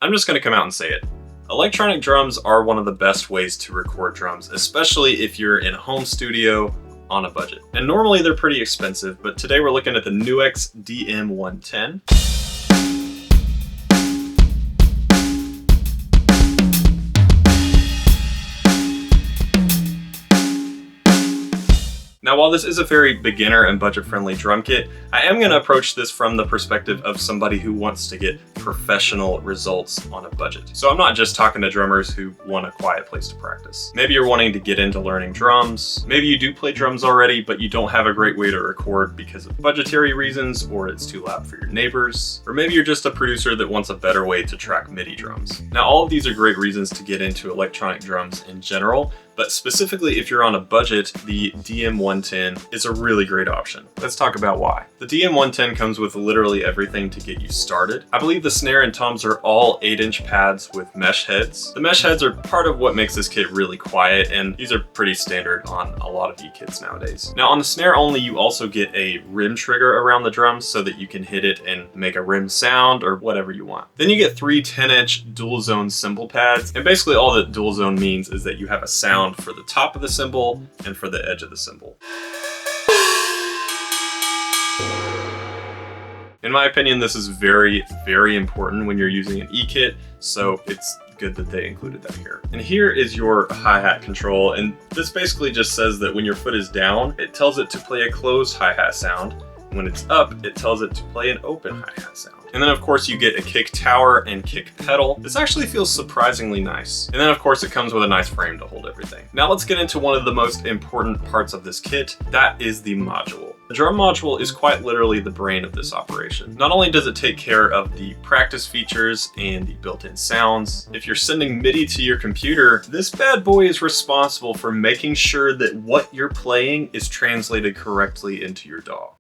I'm just gonna come out and say it. Electronic drums are one of the best ways to record drums, especially if you're in a home studio on a budget. And normally they're pretty expensive, but today we're looking at the NUX DM110. Now, while this is a very beginner and budget-friendly drum kit, I am going to approach this from the perspective of somebody who wants to get professional results on a budget. So I'm not just talking to drummers who want a quiet place to practice. Maybe you're wanting to get into learning drums. Maybe you do play drums already, but you don't have a great way to record because of budgetary reasons, or it's too loud for your neighbors. Or maybe you're just a producer that wants a better way to track MIDI drums. Now, all of these are great reasons to get into electronic drums in general, but specifically if you're on a budget, the DM110 is a really great option. Let's talk about why. The DM110 comes with literally everything to get you started. I believe the snare and toms are all 8-inch pads with mesh heads. The mesh heads are part of what makes this kit really quiet, and these are pretty standard on a lot of E-kits nowadays. Now, on the snare only, you also get a rim trigger around the drums so that you can hit it and make a rim sound or whatever you want. Then you get 3 10-inch dual zone cymbal pads, and basically all that dual zone means is that you have a sound for the top of the cymbal and for the edge of the cymbal. In my opinion, this is very, very important when you're using an E-kit, so it's good that they included that here. And here is your hi-hat control, and this basically just says that when your foot is down, it tells it to play a closed hi-hat sound. When it's up, it tells it to play an open hi-hat sound. And then of course you get a kick tower and kick pedal. This actually feels surprisingly nice. And then of course it comes with a nice frame to hold everything. Now let's get into one of the most important parts of this kit. That is the module. The drum module is quite literally the brain of this operation. Not only does it take care of the practice features and the built-in sounds, if you're sending MIDI to your computer, this bad boy is responsible for making sure that what you're playing is translated correctly into your DAW.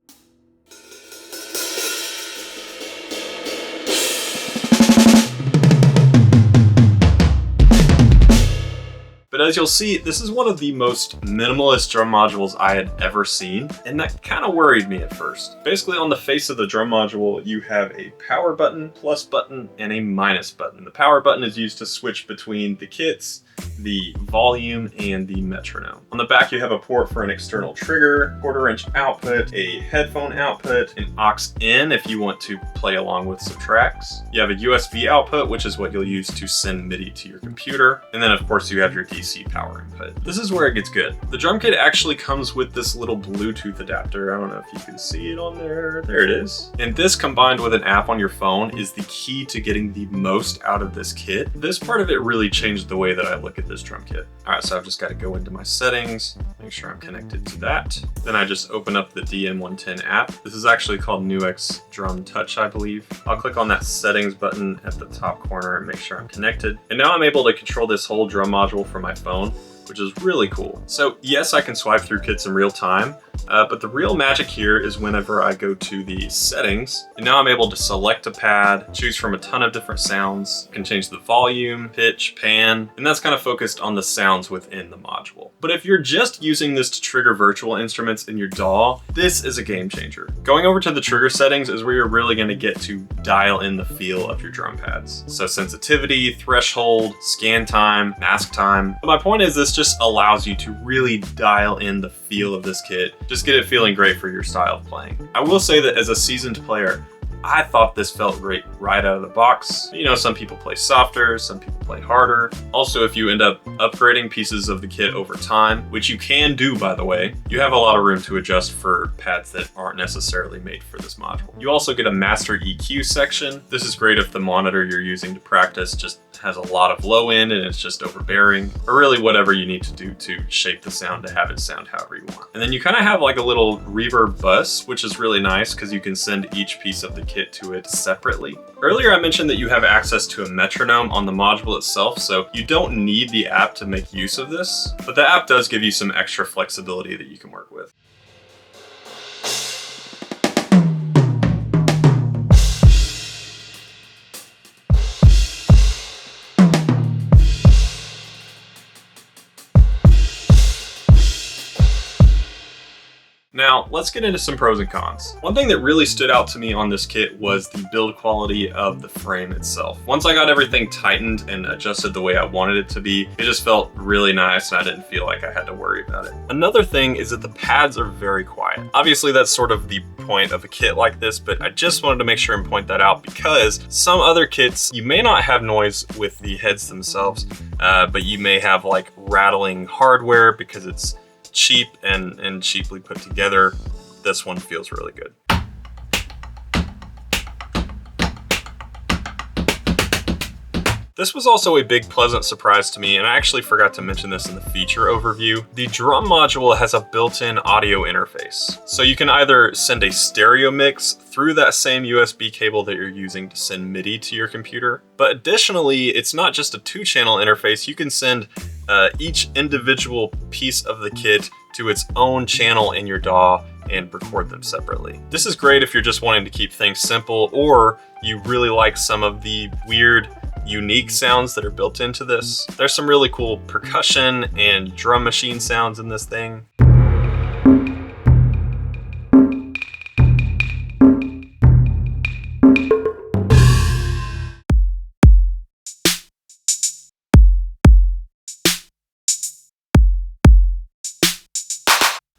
But as you'll see, this is one of the most minimalist drum modules I had ever seen, and that kind of worried me at first. Basically, on the face of the drum module, you have a power button, plus button, and a minus button. The power button is used to switch between the kits, the volume, and the metronome. On the back, you have a port for an external trigger, 1/4-inch output, a headphone output, an aux in if you want to play along with some tracks. You have a USB output, which is what you'll use to send MIDI to your computer. And then of course you have your DC power input. This is where it gets good. The drum kit actually comes with this little Bluetooth adapter. I don't know if you can see it on there. There it is. And this combined with an app on your phone is the key to getting the most out of this kit. This part of it really changed the way that I look at this drum kit. All right, so I've just got to go into my settings, make sure I'm connected to that. Then I just open up the DM110 app. This is actually called NUX Drum Touch, I believe. I'll click on that settings button at the top corner and make sure I'm connected. And now I'm able to control this whole drum module from my phone, which is really cool. So yes, I can swipe through kits in real time, but the real magic here is whenever I go to the settings, and now I'm able to select a pad, choose from a ton of different sounds, I can change the volume, pitch, pan, and that's kind of focused on the sounds within the module. But if you're just using this to trigger virtual instruments in your DAW, this is a game changer. Going over to the trigger settings is where you're really gonna get to dial in the feel of your drum pads. So sensitivity, threshold, scan time, mask time. But my point is this just allows you to really dial in the feel of this kit. Just get it feeling great for your style of playing. I will say that as a seasoned player, I thought this felt great right out of the box. You know, some people play softer, some people play harder. Also, if you end up upgrading pieces of the kit over time, which you can do, by the way, you have a lot of room to adjust for pads that aren't necessarily made for this module. You also get a master EQ section. This is great if the monitor you're using to practice just has a lot of low end and it's just overbearing, or really whatever you need to do to shape the sound to have it sound however you want. And then you kind of have like a little reverb bus, which is really nice because you can send each piece of the kit to it separately. Earlier I mentioned that you have access to a metronome on the module itself, so you don't need the app to make use of this, but the app does give you some extra flexibility that you can work with. Now, let's get into some pros and cons. One thing that really stood out to me on this kit was the build quality of the frame itself. Once I got everything tightened and adjusted the way I wanted it to be, it just felt really nice and I didn't feel like I had to worry about it. Another thing is that the pads are very quiet. Obviously, that's sort of the point of a kit like this, but I just wanted to make sure and point that out because some other kits, you may not have noise with the heads themselves, but you may have like rattling hardware because it's cheap and cheaply put together. This one feels really good. This was also a big pleasant surprise to me, and I actually forgot to mention this in the feature overview. The drum module has a built-in audio interface. So you can either send a stereo mix through that same USB cable that you're using to send MIDI to your computer. But additionally, it's not just a 2-channel interface. You can send each individual piece of the kit to its own channel in your DAW and record them separately. This is great if you're just wanting to keep things simple, or you really like some of the weird, unique sounds that are built into this. There's some really cool percussion and drum machine sounds in this thing.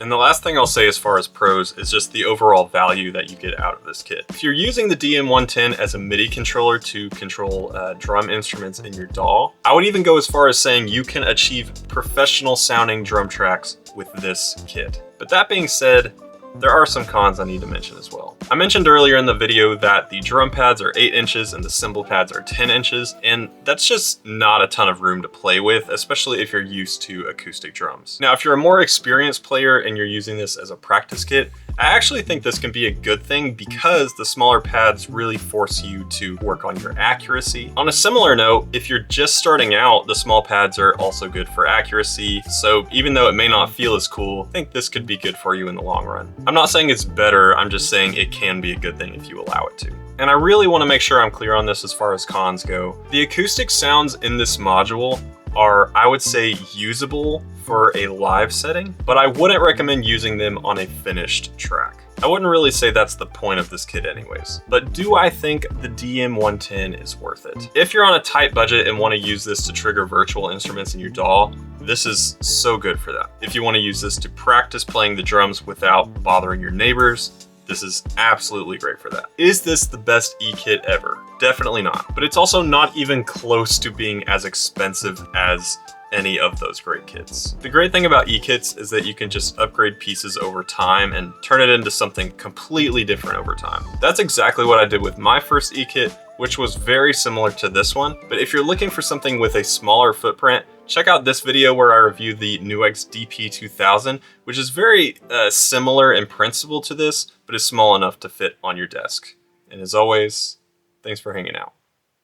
And the last thing I'll say as far as pros is just the overall value that you get out of this kit. If you're using the DM110 as a MIDI controller to control drum instruments in your DAW, I would even go as far as saying you can achieve professional sounding drum tracks with this kit. But that being said, there are some cons I need to mention as well. I mentioned earlier in the video that the drum pads are 8 inches and the cymbal pads are 10 inches, and that's just not a ton of room to play with, especially if you're used to acoustic drums. Now, if you're a more experienced player and you're using this as a practice kit, I actually think this can be a good thing because the smaller pads really force you to work on your accuracy. On a similar note, if you're just starting out, the small pads are also good for accuracy. So even though it may not feel as cool, I think this could be good for you in the long run. I'm not saying it's better, I'm just saying it can be a good thing if you allow it to. And I really want to make sure I'm clear on this as far as cons go. The acoustic sounds in this module are, I would say, usable for a live setting, but I wouldn't recommend using them on a finished track. I wouldn't really say that's the point of this kit anyways. But do I think the DM110 is worth it? If you're on a tight budget and want to use this to trigger virtual instruments in your DAW, this is so good for that. If you want to use this to practice playing the drums without bothering your neighbors, this is absolutely great for that. Is this the best e-kit ever? Definitely not. But it's also not even close to being as expensive as any of those great kits. The great thing about e-kits is that you can just upgrade pieces over time and turn it into something completely different over time. That's exactly what I did with my first e-kit, which was very similar to this one. But if you're looking for something with a smaller footprint, check out this video where I review the NUX DP2000, which is very similar in principle to this, but is small enough to fit on your desk. And as always, thanks for hanging out.